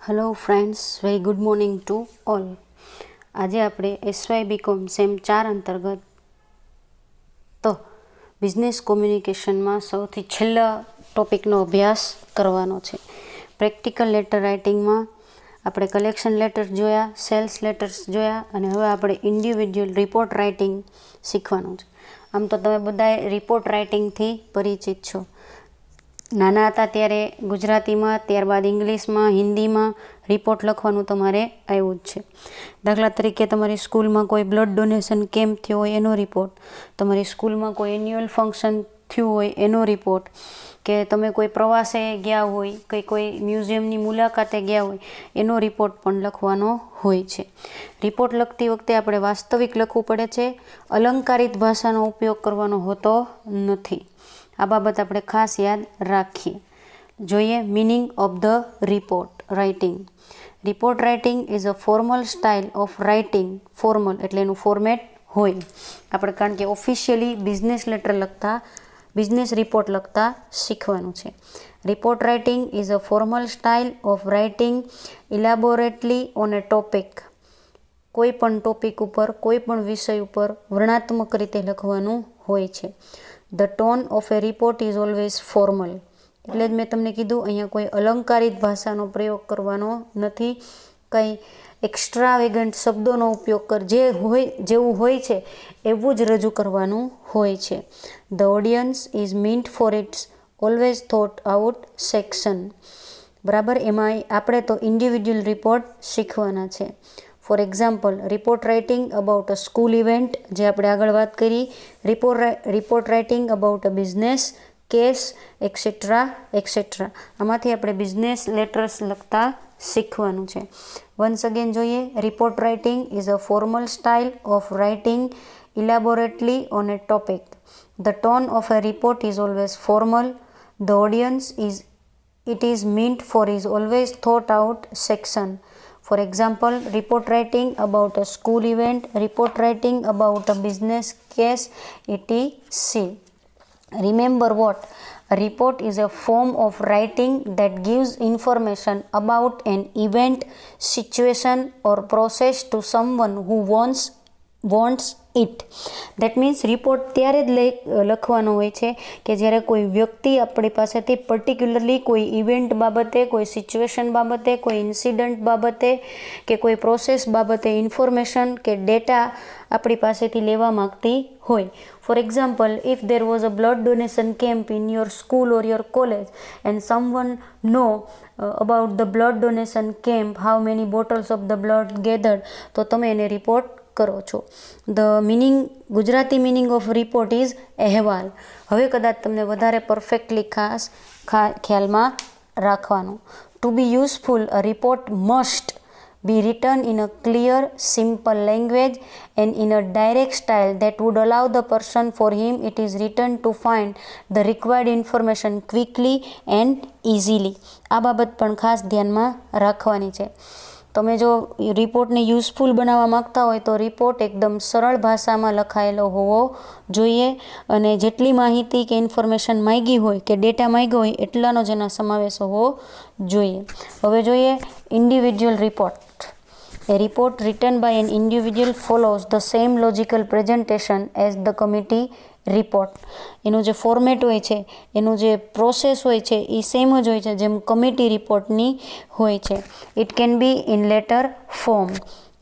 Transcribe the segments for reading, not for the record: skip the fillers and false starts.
Hello friends, very good morning to all. આજે આપણે SY BCom sem 4 અંતર્ગત તો બિઝનેસ કોમ્યુનિકેશનમાં સૌથી છેલ્લા ટોપિકનો અભ્યાસ કરવાનો છે. પ્રેક્ટિકલ લેટર રાઇટિંગમાં આપણે કલેક્શન લેટર જોયા, સેલ્સ લેટર્સ જોયા અને હવે આપણે ઇન્ડિવિજ્યુઅલ રિપોર્ટ રાઇટિંગ શીખવાનું છે. આમ તો તમે બધાએ રિપોર્ટ રાઇટિંગથી પરિચિત છો. નાના હતા ત્યારે ગુજરાતીમાં, ત્યારબાદ ઇંગ્લિશમાં, હિન્દીમાં રિપોર્ટ લખવાનું તમારે આવ્યું જ છે. દાખલા તરીકે તમારી સ્કૂલમાં કોઈ બ્લડ ડોનેશન કેમ્પ થયો હોય એનો રિપોર્ટ, તમારી સ્કૂલમાં કોઈ એન્યુઅલ ફંક્શન થયું હોય એનો રિપોર્ટ, કે તમે કોઈ પ્રવાસે ગયા હોય કે કોઈ મ્યુઝિયમની મુલાકાતે ગયા હોય એનો રિપોર્ટ પણ લખવાનો હોય છે. રિપોર્ટ લખતી વખતે આપણે વાસ્તવિક લખવું પડે છે, અલંકારિત ભાષાનો ઉપયોગ કરવાનો હોતો નથી. આ બાબત આપણે ખાસ યાદ રાખીએ. જોઈએ meaning of the report writing. Report writing is a formal style of writing. Formal એટલે એનું ફોર્મેટ હોય. આપણે કારણ કે ઓફિશિયલી બિઝનેસ લેટર લખતા, બિઝનેસ રિપોર્ટ લખતા શીખવાનું છે. Report writing is a formal style of writing elaborately on a topic. કોઈ પણ ટોપિક ઉપર, કોઈ પણ વિષય ઉપર વર્ણનાત્મક રીતે લખવાનું હોય છે. The tone of a report is always formal. એટલે જ મેં તમને કીધું અહીંયા કોઈ અલંકારિત ભાષાનો પ્રયોગ કરવાનો નથી. કંઈ એક્સ્ટ્રા વેગન્ટ શબ્દોનો ઉપયોગ કર, જે હોય જેવું હોય છે એવું જ રજૂ કરવાનું હોય છે. The audience is meant for it's always thought out section. બરાબર, એમાં આપણે તો ઇન્ડિવિજ્યુઅલ રિપોર્ટ શીખવાના છે. For example, report writing about a school event, જે આપણે આગળ વાત કરી. Report writing about a business case, et cetera et cetera. આમાંથી આપણે બિઝનેસ લેટર્સ લખતા શીખવાનું છે. વન્સ અગેન જોઈએ. Report writing is a formal style of writing elaborately on a topic. The tone of a report is always formal. The audience is meant for is always thought out section. For example, report writing about a school event, report writing about a business case, etc. Remember what? A report is a form of writing that gives information about an event, situation or process to someone who wants it. That means report ત્યારે જ લખવાનો હોય છે કે જ્યારે કોઈ વ્યક્તિ આપણી પાસેથી પર્ટિક્યુલરલી કોઈ ઇવેન્ટ બાબતે, કોઈ સિચ્યુએશન બાબતે, કોઈ ઇન્સિડન્ટ બાબતે કે કોઈ પ્રોસેસ બાબતે ઇન્ફોર્મેશન કે ડેટા આપણી પાસેથી લેવા માગતી હોય. For example, if there was a blood donation camp in your school or your college and someone know about the blood donation camp, how many bottles of the blood gathered, તો તમે એને report કરો છો. The meaning, Gujarati meaning of report is અહેવાલ. હવે કદાચ તમને વધારે પરફેક્ટલી ખાસ ખ્યાલમાં રાખવાનું. To be useful, a report must be written in a clear, simple language and in a direct style that would allow the person for whom it is written to find the required information quickly and easily. આ બાબત પણ ખાસ ધ્યાનમાં રાખવાની છે. તમે જો રિપોર્ટને useful બનાવવા માગતા હોય તો રિપોર્ટ એકદમ સરળ ભાષામાં લખાયેલો હોવો જોઈએ અને જેટલી માહિતી કે ઇન્ફોર્મેશન માંગી હોય કે ડેટા માંગ્યો હોય એટલાનો જ એનો સમાવેશ હોવો જોઈએ. હવે જોઈએ individual report. A report written by an individual follows the same logical presentation as the committee report. એનું જે ફોર્મેટ હોય છે, એનું જે પ્રોસેસ હોય છે એ સેમ જ હોય છે જેમ કમિટી રિપોર્ટની હોય છે. It can be in letter form.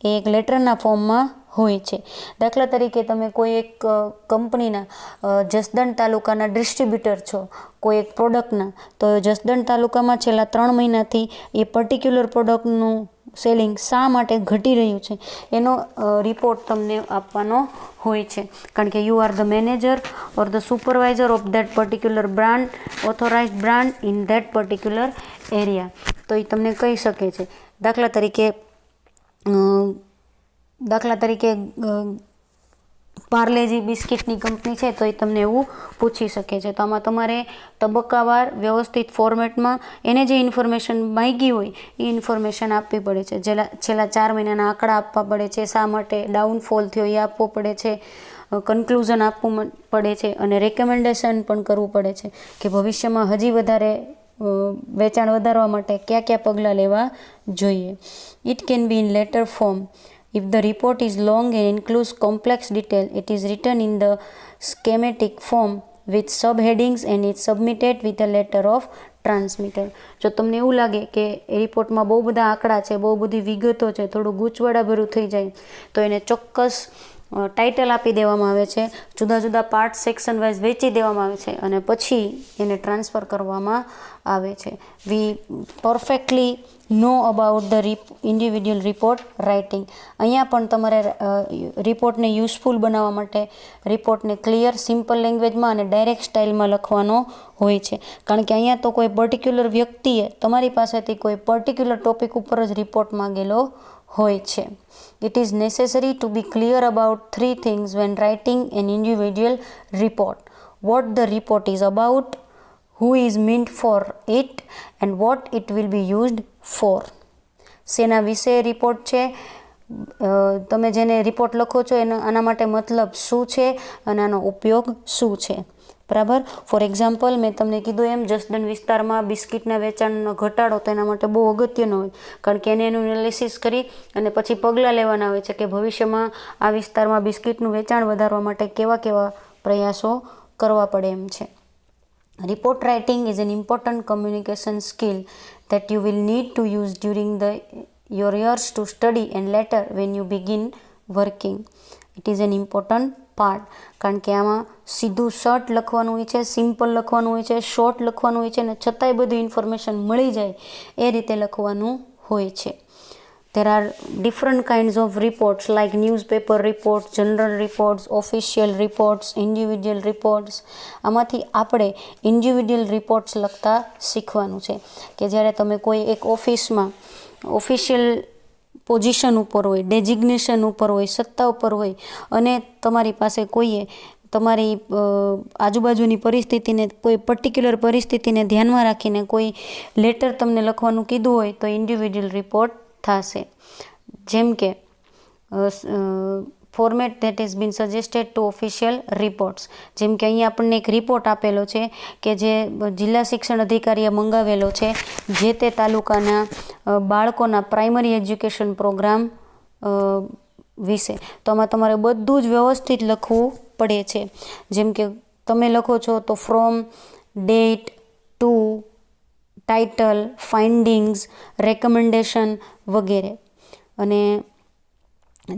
એ એક લેટરના ફોર્મમાં હોય છે. દાખલા તરીકે તમે કોઈ એક કંપનીના જસદણ તાલુકાના ડિસ્ટ્રીબ્યુટર છો કોઈ એક પ્રોડક્ટના, તો જસદણ તાલુકામાં છેલ્લા 3 મહિનાથી એ પર્ટિક્યુલર પ્રોડક્ટનું સેલિંગ શા માટે ઘટી રહ્યું છે એનો રિપોર્ટ તમને આપવાનો હોય છે. કારણ કે you are the manager or the supervisor of that particular brand, authorised brand in that particular area. તો એ તમને કહી શકે છે. દાખલા તરીકે પાર્લેજી બિસ્કિટની કંપની છે તો એ તમને એવું પૂછી શકે છે. તો આમાં તમારે તબક્કાવાર વ્યવસ્થિત ફોર્મેટમાં એને જે ઇન્ફોર્મેશન માંગી હોય એ ઇન્ફોર્મેશન આપવી પડે છે. છેલ્લા 4 મહિનાના આંકડા આપવા પડે છે, શા માટે ડાઉનફોલ થયો એ આપવો પડે છે, કન્ક્લુઝન આપવું પડે છે અને રેકમેન્ડેશન પણ કરવું પડે છે કે ભવિષ્યમાં હજી વધારે વેચાણ વધારવા માટે કયા કયા પગલાં લેવા જોઈએ. It can be in letter form. If the report is long and includes complex detail, it is written in the schematic form with subheadings and is submitted with a letter of transmittal. જો તમને એવું લાગે કે એ રિપોર્ટમાં બહુ બધા આંકડા છે, બહુ બધી વિગતો છે, થોડું ગૂંચવડાભર્યું થઈ જાય, તો એને ચોક્કસ ટાઇટલ આપી દેવામાં આવે છે, જુદા જુદા પાર્ટ સેક્શન વાઇઝ વેચી દેવામાં આવે છે અને પછી એને ટ્રાન્સફર કરવામાં આવે છે. We perfectly know about the individual report writing. અહીંયા પણ તમારે રિપોર્ટને યુઝફુલ બનાવવા માટે રિપોર્ટને ક્લિયર સિમ્પલ લેંગ્વેજમાં અને ડાયરેક્ટ સ્ટાઇલમાં લખવાનો હોય છે, કારણ કે અહીંયા તો કોઈ પર્ટિક્યુલર વ્યક્તિએ તમારી પાસેથી કોઈ પર્ટિક્યુલર ટોપિક ઉપર જ રિપોર્ટ માંગેલો હોય છે. It is necessary to be clear about three things when writing an individual report: what the report is about, who is meant for it, and what it will be used for. શેના વિશે report છે, તમે જેને report લખો છો એનો આના માટે મતલબ શું છે અને આનો ઉપયોગ શું છે. બરાબર. ફોર એક્ઝામ્પલ, મેં તમને કીધું એમ જસદણ વિસ્તારમાં બિસ્કિટના વેચાણનો ઘટાડો તો એના માટે બહુ અગત્યનો હોય, કારણ કે એને એનું એનાલિસિસ કરી અને પછી પગલાં લેવાના હોય છે કે ભવિષ્યમાં આ વિસ્તારમાં બિસ્કિટનું વેચાણ વધારવા માટે કેવા કેવા પ્રયાસો કરવા પડે એમ છે. Report writing is an important communication skill that you will need to use during your years to study and later when you begin working. It is an important part, કારણ કે આમાં સીધું શોર્ટ લખવાનું હોય છે, સિમ્પલ લખવાનું હોય છે, શોર્ટ લખવાનું હોય છે અને છતાંય બધી ઇન્ફોર્મેશન મળી જાય એ રીતે લખવાનું હોય છે. There are different kinds of reports like newspaper reports, general reports, official reports, individual reports. આમાંથી આપણે ઇન્ડિવિડ્યુઅલ રિપોર્ટ્સ લખતા શીખવાનું છે કે જ્યારે તમે કોઈ એક ઓફિસમાં ઓફિશિયલ પોઝિશન ઉપર હોય, ડેઝિગ્નેશન ઉપર હોય, સત્તા ઉપર હોય અને તમારી પાસે કોઈએ તમારી આજુબાજુની પરિસ્થિતિને, કોઈ પર્ટિક્યુલર પરિસ્થિતિને ધ્યાનમાં રાખીને કોઈ લેટર તમને લખવાનું કીધું હોય તો ઇન્ડિવિડ્યુઅલ રિપોર્ટ થશે. જેમ કે format that is bin suggested two official reports. જેમ કે અહીંયા આપણને એક રિપોર્ટ આપેલો છે કે જે જિલ્લા શિક્ષણ અધિકારીએ મંગાવેલો છે જે તે તાલુકાના બાળકોના પ્રાઇમરી એજ્યુકેશન પ્રોગ્રામ વિશે. તો આમાં તમારે બધું જ વ્યવસ્થિત લખવું પડે છે. જેમ કે તમે લખો છો તો from, date, to, title, findings, recommendation વગેરે. અને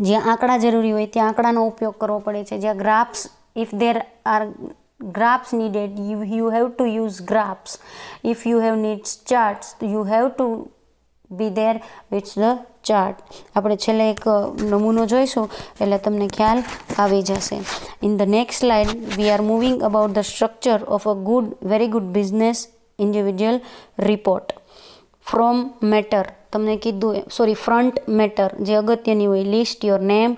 જ્યાં આંકડા જરૂરી હોય ત્યાં આંકડાનો ઉપયોગ કરવો પડે છે. જ્યાં graphs, if there are graphs needed, you have to use graphs. If you have needs charts, you have to be there with the chart. આપણે છેલ્લે એક નમૂનો જોઈશું એટલે તમને ખ્યાલ આવી જશે. In the next slide we are moving about the structure of a very good business individual report. From matter, તમને કીધું ફ્રન્ટ મેટર જે અગત્યની હોય, list your name,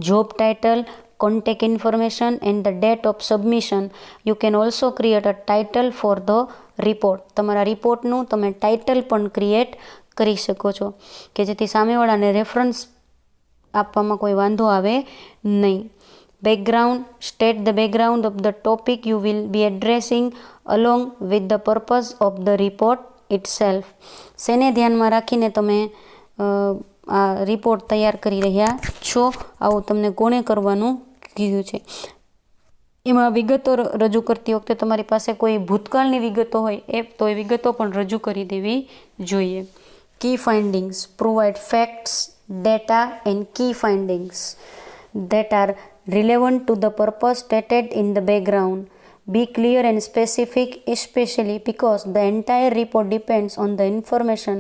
job title, contact information and the date of submission. You can also create a title for the report. તમારા રિપોર્ટનું તમે title પણ create કરી શકો છો કે જેથી સામેવાળાને રેફરન્સ આપવામાં કોઈ વાંધો આવે નહીં. Background, state the background of the topic you will be addressing along with the purpose of the report itself. શેને ધ્યાનમાં રાખીને તમે આ રિપોર્ટ તૈયાર કરી રહ્યા છો, આવું તમને કોણે કરવાનું કીધું છે. એમાં વિગતો રજૂ કરતી વખતે તમારી પાસે કોઈ ભૂતકાળની વિગતો હોય તો એ વિગતો પણ રજૂ કરી દેવી જોઈએ. Key findings, provide facts, data and key findings that are relevant to the purpose stated in the background. Be clear and specific, especially because the entire report depends on the information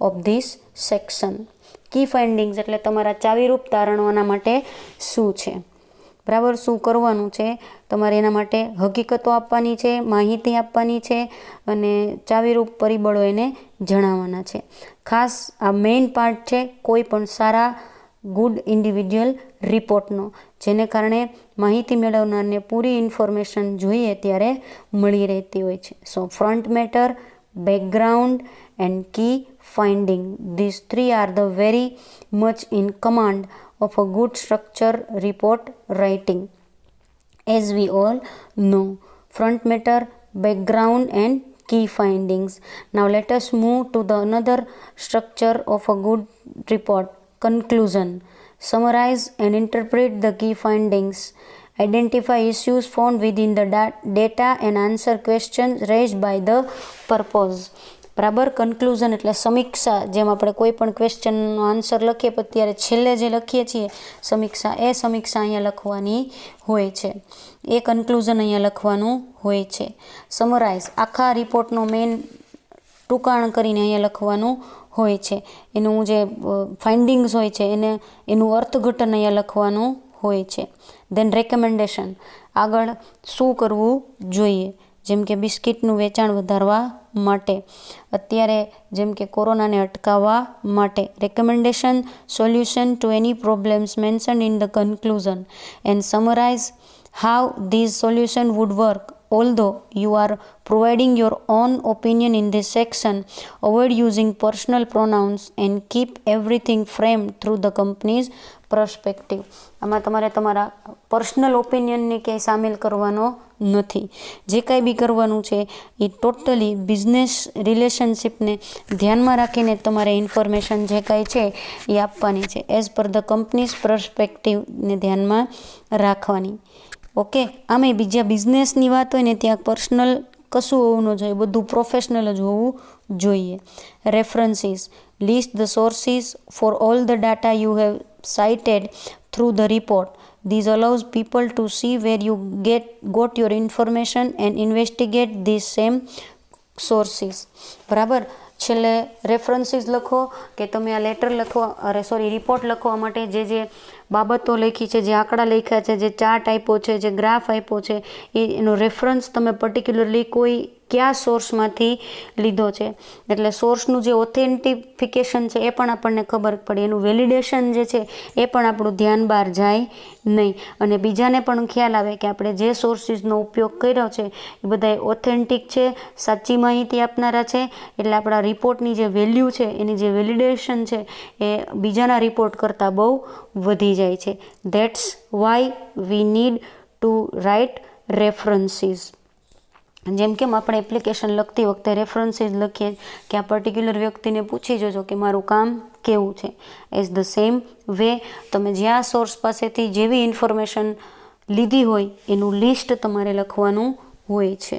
of this section. Key findings એટલે તમારા ચાવીરૂપ તારણો આના માટે શું છે, બરાબર, શું કરવાનું છે તમારે એના માટે હકીકતો આપવાની છે, માહિતી આપવાની છે અને ચાવીરૂપ પરિબળો એને જણાવવાના છે. ખાસ આ મેઇન પાર્ટ છે કોઈ પણ સારા ગુડ ઇન્ડિવિડ્યુઅલ રિપોર્ટનો, જેને કારણે માહિતી મેળવનારને પૂરી ઇન્ફોર્મેશન જોઈએ ત્યારે મળી રહેતી હોય છે. So front matter, background and key finding, these three are the very much in command of a good structure report writing. As we all know, front matter, background and key findings. Now let us move to the another structure of a good report. Conclusion. Summarize and interpret the key findings. Identify issues found within the data and answer questions raised by the purpose. બરાબર. Conclusion એટલે સમીક્ષા. જેમ આપણે કોઈ પણ ક્વેશ્ચનનો answer લખીએ પછી ત્યારે છેલ્લે જે લખીએ છીએ સમીક્ષા, એ સમીક્ષા અહીંયા લખવાની હોય છે. એ કન્ક્લુઝન અહીંયા લખવાનું હોય છે. સમરાઇઝ આખા રિપોર્ટનો મેઇન ટૂંકાણ કરીને અહીંયા લખવાનું હોય છે. એનું જે ફાઇન્ડિંગ્સ હોય છે એનું અર્થઘટન અહીંયા લખવાનું હોય છે. દેન રેકમેન્ડેશન. આગળ શું કરવું જોઈએ, જેમ કે બિસ્કિટનું વેચાણ વધારવા માટે, અત્યારે જેમ કે કોરોનાને અટકાવવા માટે. Recommendation solution to any problems mention in the conclusion and summarise how these solution would work. Although you are providing your own opinion in this section, avoid using personal pronouns and keep everything framed through the company's perspective. આમાં તમારે તમારા personal ઓપિનિયનને ક્યાંય સામેલ કરવાનો નથી. જે કાંઈ બી કરવાનું છે એ ટોટલી બિઝનેસ રિલેશનશિપને ધ્યાનમાં રાખીને તમારે ઇન્ફોર્મેશન જે કાંઈ છે એ આપવાની છે. એઝ પર ધ કંપનીઝ પર્સપેક્ટિવને ધ્યાનમાં રાખવાની. ઓકે. આમે બીજા બિઝનેસની વાત હોય ને ત્યાં પર્સનલ કશું હોવું ન જોઈએ, બધું પ્રોફેશનલ જ હોવું જોઈએ. References. List the sources for all the data you have cited through the report. This allows people to see where you got your information and investigate these same sources. બરાબર. છેલ્લે રેફરન્સીસ લખો કે તમે આ letter લખવા report લખવા માટે જે બાબતો લખી છે, જે આંકડા લખ્યા છે, જે ચાર્ટ આપ્યો છે, જે ગ્રાફ આપ્યો છે, એનો રેફરન્સ તમે પર્ટિક્યુલરલી કોઈ કયા સોર્સમાંથી લીધો છે. એટલે સોર્સનું જે ઓથેન્ટિફિકેશન છે એ પણ આપણને ખબર પડે, એનું વેલિડેશન જે છે એ પણ આપણું ધ્યાન બહાર જાય નહીં, અને બીજાને પણ ખ્યાલ આવે કે આપણે જે સોર્સિસનો ઉપયોગ કર્યો છે એ બધા ઓથેન્ટિક છે, સાચી માહિતી આપનારા છે. એટલે આપણા રિપોર્ટની જે વેલ્યુ છે, એની જે વેલિડેશન છે એ બીજાના રિપોર્ટ કરતાં બહુ વધી જાય છે. That's why we need to write references. જેમ કે આપણે એપ્લિકેશન લખતી વખતે રેફરન્સીસ લખીએ કે આ પર્ટિક્યુલર વ્યક્તિને પૂછી જોજો કે મારું કામ કેવું છે. એઝ ધ સેમ વે તમે જ્યાં સોર્સ પાસેથી જેવી ઇન્ફોર્મેશન લીધી હોય એનું લિસ્ટ તમારે લખવાનું હોય છે.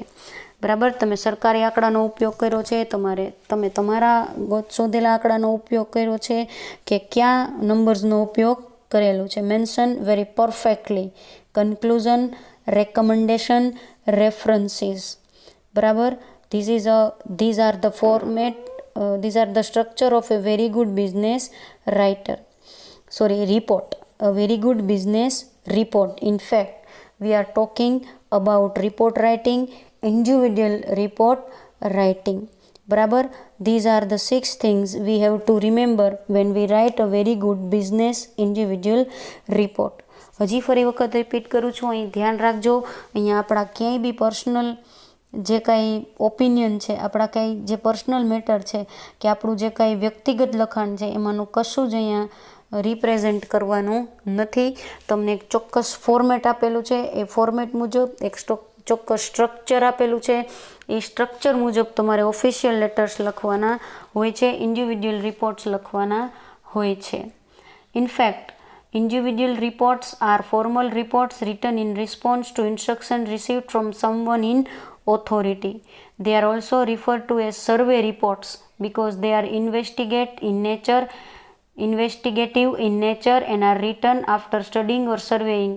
બરાબર. તમે સરકારી આંકડાનો ઉપયોગ કર્યો છે, તમે તમારા શોધેલા આંકડાનો ઉપયોગ કર્યો છે કે ક્યાં નંબર્સનો ઉપયોગ કરેલો છે. Mention very perfectly. Conclusion, recommendation, references. બરાબર. these are the format, these are the structure of a very good business report. A very good business report. In fact, we are talking about report writing, individual report writing. બરાબર. these are the 6 things we have to remember when we write a very good business individual report. હજી ફરી વખત repeat કરું છું, અહીં ધ્યાન રાખજો. અહીંયા આપણા ક્યાંય બી પર્સનલ જે કાંઈ ઓપિનિયન છે, આપણા કાંઈ જે પર્સનલ મેટર છે કે આપણું જે કાંઈ વ્યક્તિગત લખાણ છે એમાંનું કશું જ અહીંયા રિપ્રેઝેન્ટ કરવાનું નથી. તમને એક ચોક્કસ ફોર્મેટ આપેલું છે, એ ફોર્મેટ મુજબ એક ચોક્કસ સ્ટ્રક્ચર આપેલું છે, એ સ્ટ્રક્ચર મુજબ તમારે ઓફિશિયલ લેટર્સ લખવાના હોય છે, ઇન્ડિવિડ્યુઅલ રિપોર્ટ્સ લખવાના હોય છે. In fact, individual reports are formal reports written in response to instruction received from someone in authority. They are also referred to as survey reports because they are investigative in nature and are written after studying or surveying.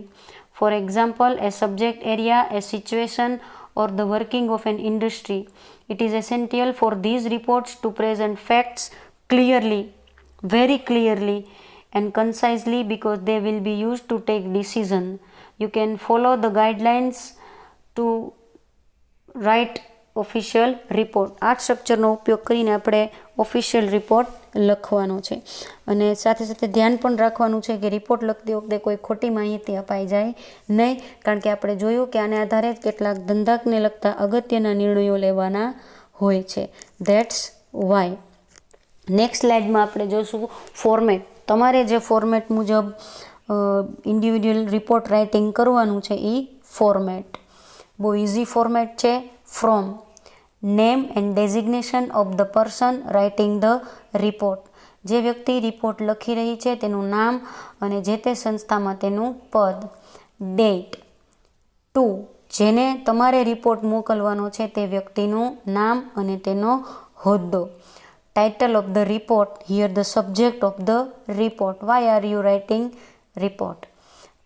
For example, a subject area, a situation, or the working of an industry. It is essential for these reports to present facts clearly, very clearly, and concisely because they will be used to take decision. You can follow the guidelines to write official report. આ સ્ટ્રક્ચરનો ઉપયોગ કરીને આપણે official report લખવાનો છે. અને સાથે સાથે ધ્યાન પણ રાખવાનું છે કે રિપોર્ટ લખતી વખતે કોઈ ખોટી માહિતી અપાઈ જાય નહીં, કારણ કે આપણે જોયું કે આને આધારે કેટલાક ધંધાકને લગતા અગત્યના નિર્ણયો લેવાના હોય છે. That's Y. નેક્સ્ટ સ્લાઇડમાં આપણે જોઈશું ફોર્મેટ. તમારે જે ફોર્મેટ મુજબ ઇન્ડિવિડ્યુઅલ રિપોર્ટ રાઇટિંગ કરવાનું છે એ ફોર્મેટ બહુ ઇઝી ફોર્મેટ છે. From name and designation of the person writing the report. જે વ્યક્તિ રિપોર્ટ લખી રહી છે તેનું નામ અને જે તે સંસ્થામાં તેનું પદ. ડેટ. 2. જેને તમારે રિપોર્ટ મોકલવાનો છે તે વ્યક્તિનું નામ અને તેનો હોદ્દો. Title of the report. Here the subject of the report. Why are you writing report.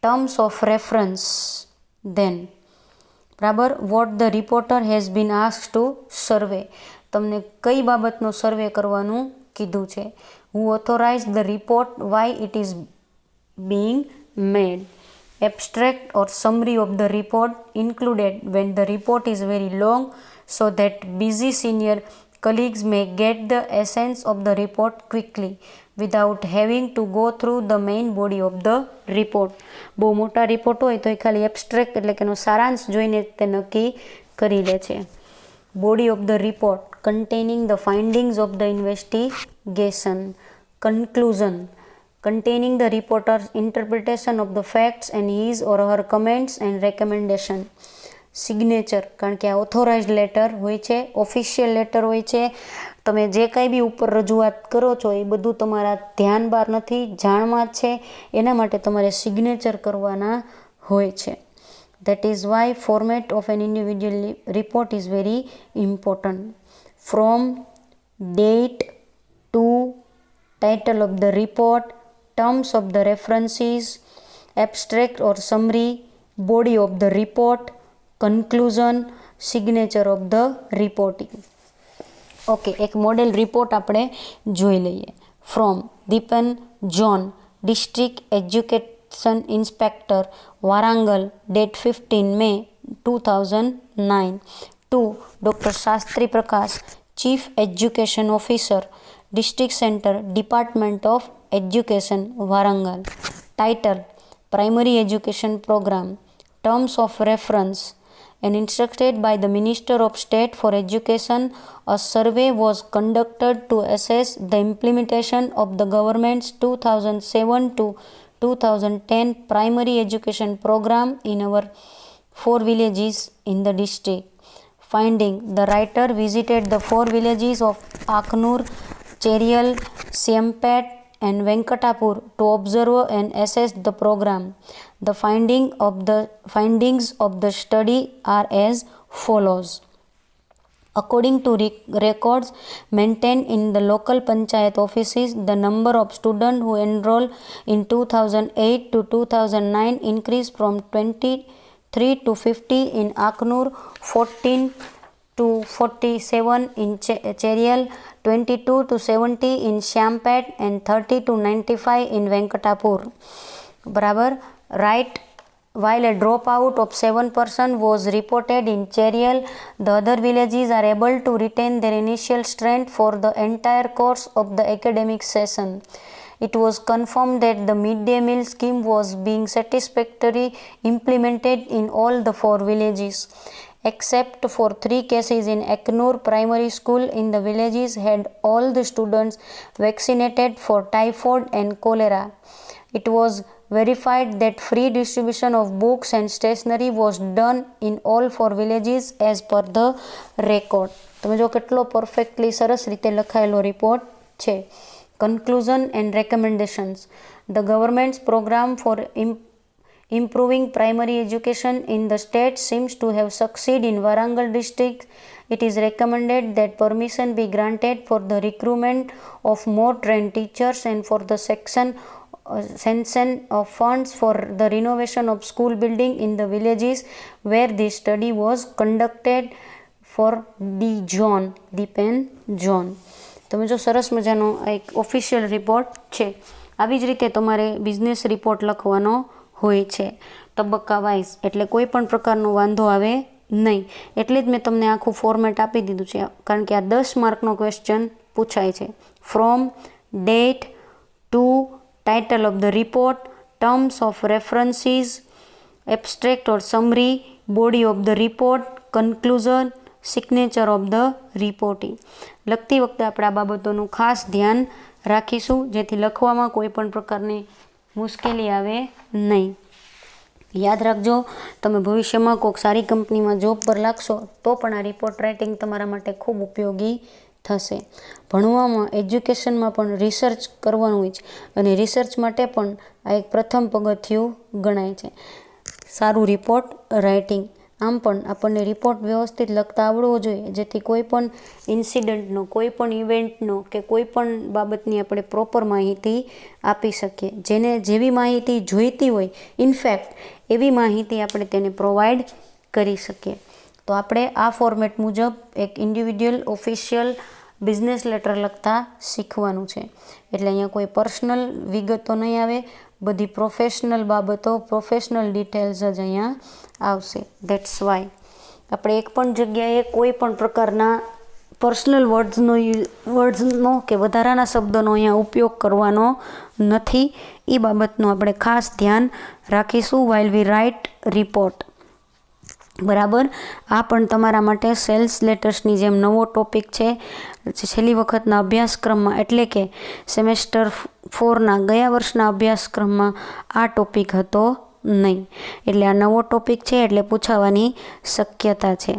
Terms of reference. Then બરાબર, what the reporter has been asked to survey. તમને કઈ બાબતનો સર્વે કરવાનું કીધું છે. Who authorise the report. Why it is being made. Abstract or summary of the report included when the report is very long so that busy senior colleagues may get the essence of the report quickly without having to go through the main body of the report. બહુ મોટા report હોય તો એ ખાલી abstract એટલે કે એનો સારાંશ જોઈને તે નક્કી કરી લે છે. Body of the report containing the findings of the investigation. Conclusion containing the reporter's interpretation of the facts and his or her comments and recommendation. Signature, કારણ કે આ ઓથોરાઇઝડ લેટર હોય છે, ઓફિશિયલ લેટર હોય છે. તમે જે કાંઈ બી ઉપર રજૂઆત કરો છો એ બધું તમારા ધ્યાન બહાર નથી, જાણમાં જ છે. એના માટે તમારે સિગ્નેચર કરવાના હોય છે. That is why format of an individual report is very important. From, date, to, title of the report, terms of the references, abstract or summary, body of the report, conclusion, signature of the reporting. Okay, એક model report આપણે જોઈ લઈએ. From Deepan John, district education inspector, Warangal, date 15 May 2009. To doctor Shastri Prakash, chief education officer, district centre, department of education, Warangal. Title primary education programme. Terms of reference. And instructed by the Minister of State for Education, a survey was conducted to assess the implementation of the government's 2007 to 2010 primary education program in our 4 villages in the district. Finding: the writer visited the 4 villages of Aknur, Cherial, Siampet and Venkatapur to observe and assess the program. The findings of the study are as follows. According to records maintained in the local panchayat offices, the number of students who enrolled in 2008 to 2009 increased from 23 to 50 in Aknur, 14 to 47 in Cherial, 22 to 70 in Siampet and 30 to 95 in Venkatapur. બરાબર. Right. While a dropout of 7% was reported in Cherial, the other villages are able to retain their initial strength for the entire course of the academic session. It was confirmed that the midday meal scheme was being satisfactorily implemented in all the 4 villages. Except for 3 cases in Aknur Primary School, in the villages had all the students vaccinated for typhoid and cholera. It was verified that free distribution of books and stationery was done in all 4 villages as per the record. તમે જો કેટલો perfectly સરસ રીતે લખાયેલો report છે. Conclusion and recommendations. The government's program for improving primary education in the state seems to have succeeded in Warangal district. It is recommended that permission be granted for the recruitment of more trained teachers and for the sanction of funds for the renovation of school building in the villages where this study was conducted. For Deepen John. તમે જો સરસ મજાનો એક official report છે. આવી જ રીતે તમારે બિઝનેસ રિપોર્ટ લખવાનો હોય છે તબક્કા વાઇઝ, એટલે કોઈ પણ પ્રકારનો વાંધો આવે નહીં. એટલે જ મેં તમને આખું ફોર્મેટ આપી દીધું છે, કારણ કે આ 10 માર્કનો ક્વેશ્ચન પૂછાય છે. From, date, to, title of the report, terms of references, abstract or summary, body of the report, conclusion, signature of the reporting. લખતી વખતે આપણે આ બાબતોનું ખાસ ધ્યાન રાખીશું જેથી લખવામાં કોઈ પણ પ્રકારની મુશ્કેલી આવે નહીં. યાદ રાખજો, તમે ભવિષ્યમાં કોઈક સારી કંપનીમાં જોબ પર લાગશો તો પણ આ રિપોર્ટ રાઇટિંગ તમારા માટે ખૂબ ઉપયોગી થશે. ભણવામાં, એજ્યુકેશનમાં પણ રિસર્ચ કરવાનું હોય છે અને રિસર્ચ માટે પણ આ એક પ્રથમ પગથિયું ગણાય છે, સારું રિપોર્ટ રાઇટિંગ. આમ પણ આપણને રિપોર્ટ વ્યવસ્થિત લખતા આવડવો જોઈએ, જેથી કોઈ પણ ઇન્સિડન્ટનો, કોઈ પણ ઇવેન્ટનો કે કોઈ પણ બાબતની આપણે પ્રોપર માહિતી આપી શકીએ. જેને જેવી માહિતી જોઈતી હોય, ઇનફેક્ટ એવી માહિતી આપણે તેને પ્રોવાઈડ કરી શકીએ. તો આપણે આ ફોર્મેટ મુજબ એક ઇન્ડિવિડ્યુઅલ ઓફિશિયલ બિઝનેસ લેટર લખતા શીખવાનું છે. એટલે અહીંયા કોઈ પર્સનલ વિગતો નહીં આવે, બધી પ્રોફેશનલ બાબતો, પ્રોફેશનલ ડિટેલ્સ જ અહીંયા આવશે. ધેટ્સ વાય આપણે એક પણ જગ્યાએ કોઈ પણ પ્રકારના પર્સનલ વર્ડ્સનો કે વધારાના શબ્દોનો અહીંયા ઉપયોગ કરવાનો નથી. એ બાબતનું આપણે ખાસ ધ્યાન રાખીશું વાઇલ વી રાઇટ રિપોર્ટ. બરાબર. આ પણ તમારા માટે સેલ્સ લેટર્સની જેમ નવો ટોપિક છે. છેલ્લી વખતના અભ્યાસક્રમમાં એટલે કે સેમેસ્ટર 4ના ગયા વર્ષના અભ્યાસક્રમમાં આ ટોપિક હતો નહીં. એટલે આ નવો ટોપિક છે, એટલે પૂછાવાની શક્યતા છે.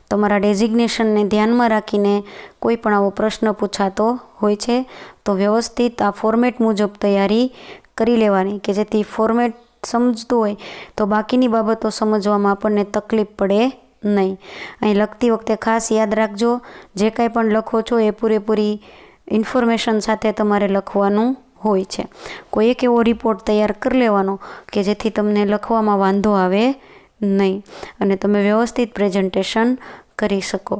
તમારા ડેઝિગ્નેશનને ધ્યાનમાં રાખીને કોઈ પણ આવો પ્રશ્ન પૂછાતો હોય છે તો વ્યવસ્થિત આ ફોર્મેટ મુજબ તૈયારી કરી લેવાની, કે જેથી ફોર્મેટ સમજતું હોય તો બાકીની બાબતો સમજવામાં આપણને તકલીફ પડે નહીં. અહીં લખતી વખતે ખાસ યાદ રાખજો, જે કાંઈ પણ લખો છો એ પૂરેપૂરી ઇન્ફોર્મેશન સાથે તમારે લખવાનું હોય છે. કોઈ એક એવો રિપોર્ટ તૈયાર કરી લેવાનો કે જેથી તમને લખવામાં વાંધો આવે નહીં અને તમે વ્યવસ્થિત પ્રેઝન્ટેશન કરી શકો.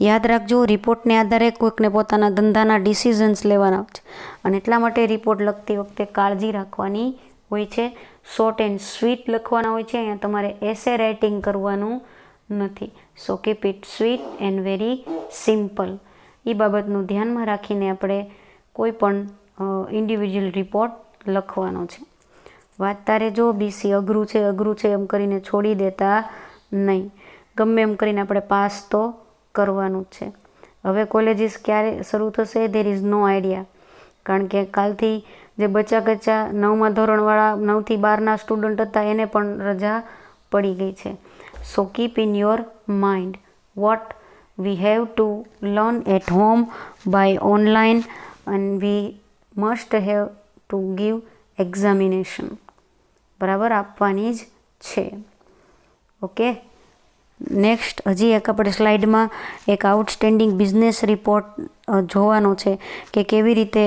યાદ રાખજો, રિપોર્ટને આધારે કોઈકને પોતાના ધંધાના ડિસિઝન્સ લેવાના હોય છે અને એટલા માટે રિપોર્ટ લખતી વખતે કાળજી રાખવાની હોય છે. શોર્ટ એન્ડ સ્વીટ લખવાના હોય છે. અહીંયા તમારે એસે રાઇટિંગ કરવાનું નથી. So keep it sweet and very simple. એ બાબતનું ધ્યાનમાં રાખીને આપણે કોઈ પણ ઇન્ડિવિજ્યુઅલ રિપોર્ટ લખવાનો છે. વાંચતા રહેજો. બીસી અઘરું છે એમ કરીને છોડી દેતા નહીં. ગમે એમ કરીને આપણે પાસ તો કરવાનું જ છે. હવે કોલેજીસ ક્યારે શરૂ થશે ધેર ઇઝ નો આઈડિયા, કારણ કે કાલથી જે બચ્ચા કચ્ચા 9મા ધોરણવાળા 9 થી 12ના સ્ટુડન્ટ હતા એને પણ રજા પડી ગઈ છે. So keep in your mind what we have to learn at home by online and we must have to give examination. બરાબર, આપવાની જ છે. ઓકે. નેક્સ્ટ હજી એક આપણે સ્લાઇડમાં એક આઉટસ્ટેન્ડિંગ બિઝનેસ રિપોર્ટ જોવાનો છે કે કેવી રીતે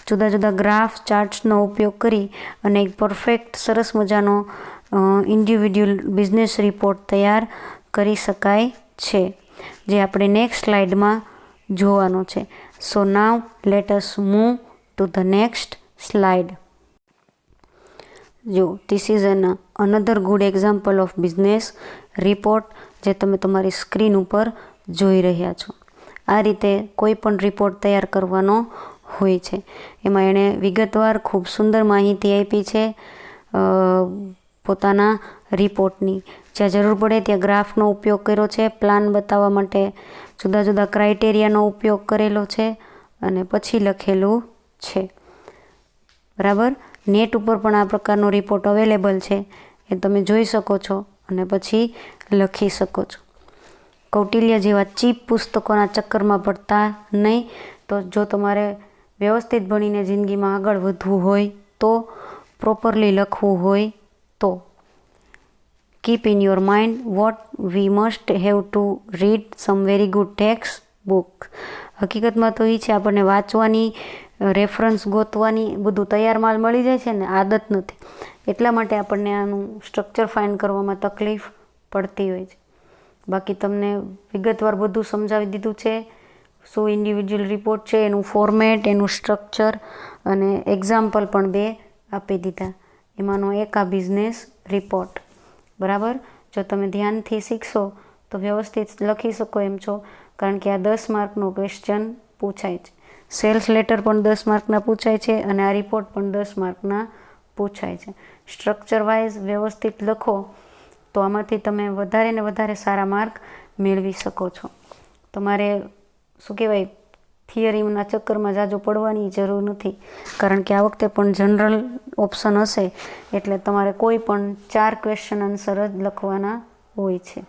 જુદા જુદા ગ્રાફ ચાર્ટ્સનો ઉપયોગ કરી અને એક પરફેક્ટ સરસ મજાનો ઇન્ડિવિડ્યુઅલ બિઝનેસ રિપોર્ટ તૈયાર કરી શકાય છે, જે આપણે નેક્સ્ટ સ્લાઇડમાં જોવાનો છે. So now let us move to the next slide. જો this is another good example of business report જે તમે તમારી સ્ક્રીન ઉપર જોઈ રહ્યા છો. આ રીતે કોઈ પણ રિપોર્ટ તૈયાર કરવાનો હોય છે. એમાં એણે વિગતવાર ખૂબ સુંદર માહિતી આપી છે પોતાના રિપોર્ટની. જ્યાં જરૂર પડે ત્યાં ગ્રાફનો ઉપયોગ કર્યો છે, પ્લાન બતાવવા માટે જુદા જુદા ક્રાઇટેરિયાનો ઉપયોગ કરેલો છે અને પછી લખેલું છે. બરાબર. નેટ ઉપર પણ આ પ્રકારનો રિપોર્ટ અવેલેબલ છે, એ તમે જોઈ શકો છો અને પછી લખી શકો છો. કૌટિલ્ય જેવા ચીપ પુસ્તકોના ચક્કરમાં પડતા નહીં. તો જો તમારે વ્યવસ્થિત ભણીને જિંદગીમાં આગળ વધવું હોય તો, પ્રોપરલી લખવું હોય તો, keep in your mind what we must have to read some very good text book. હકીકતમાં તો એ છે, આપણને વાંચવાની, રેફરન્સ ગોતવાની બધું તૈયાર માલ મળી જાય છે ને, આદત નથી. એટલા માટે આપણને આનું સ્ટ્રક્ચર ફાઇન્ડ કરવામાં તકલીફ પડતી હોય છે. બાકી તમને વિગતવાર બધું સમજાવી દીધું છે. શું ઇન્ડિવિજ્યુઅલ રિપોર્ટ છે, એનું ફોર્મેટ, એનું સ્ટ્રક્ચર અને એક્ઝામ્પલ પણ 2 આપી દીધા. એમાંનો એક આ બિઝનેસ રિપોર્ટ. બરાબર. જો તમે ધ્યાનથી શીખશો તો વ્યવસ્થિત લખી શકો એમ છો, કારણ કે આ 10 માર્કનો ક્વેશ્ચન પૂછાય છે. સેલ્સ લેટર પણ 10 માર્કના પૂછાય છે અને આ રિપોર્ટ પણ 10 માર્કના પૂછાય છે. સ્ટ્રક્ચર વાઇઝ વ્યવસ્થિત લખો તો આમાંથી તમે વધારે ને વધારે સારા માર્ક મેળવી શકો છો. તમારે શું કહેવાય, થિયરીના ચક્કરમાં જાજો પડવાની જરૂર નથી, કારણ કે આ વખતે પણ જનરલ ઓપ્શન હશે એટલે તમારે કોઈ પણ 4 ક્વેશ્ચન આન્સર જ લખવાના હોય છે.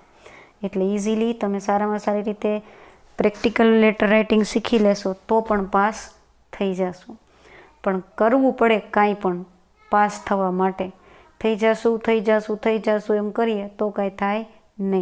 એટલે ઇઝીલી તમે સારામાં સારી રીતે પ્રેક્ટિકલ લેટર રાઇટિંગ શીખી લેશો તો પણ પાસ થઈ જશો. પણ કરવું પડે કાંઈ પણ પાસ થવા માટે. થઈ જશું એમ કરીએ તો કાંઈ થાય નહીં.